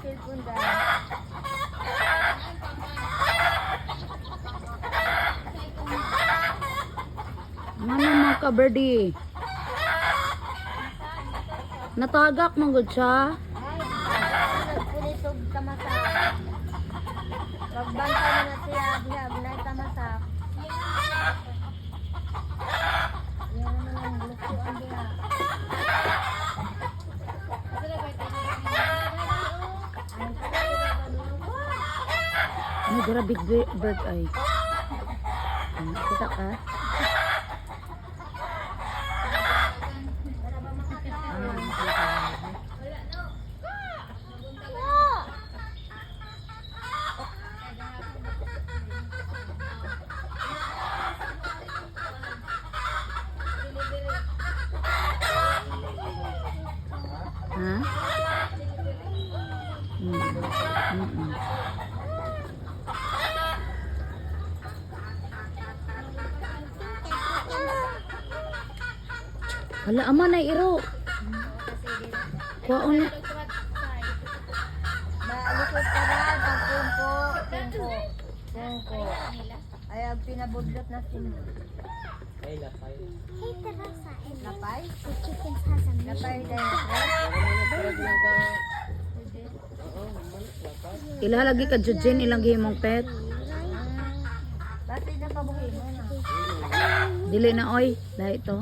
cellphone dahil. Ano mga ka-birdie? Natagak mong good siya. Ay, nagpunitog tamasak. Pagbanta mo na siya, bihag na tamasak. Yan naman ang lukuan diha. Ano dira big bird ay. Kita ka? Ha? Hala, ama na iro. Kuwaon na. Malikot ka na, pagpungko, pungko. Ay, ang pinabudlot na sino. Ay, lapay. Hey, Teresa. Lapay? The chickens has a Lapay mission. dahil. Ilalagi ka Jujin, ilang gihimong pet. Bakit na pabuhi mo na? Dili na oy, dahil ito.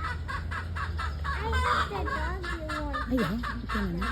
I like the dog you want. Ay, ito na.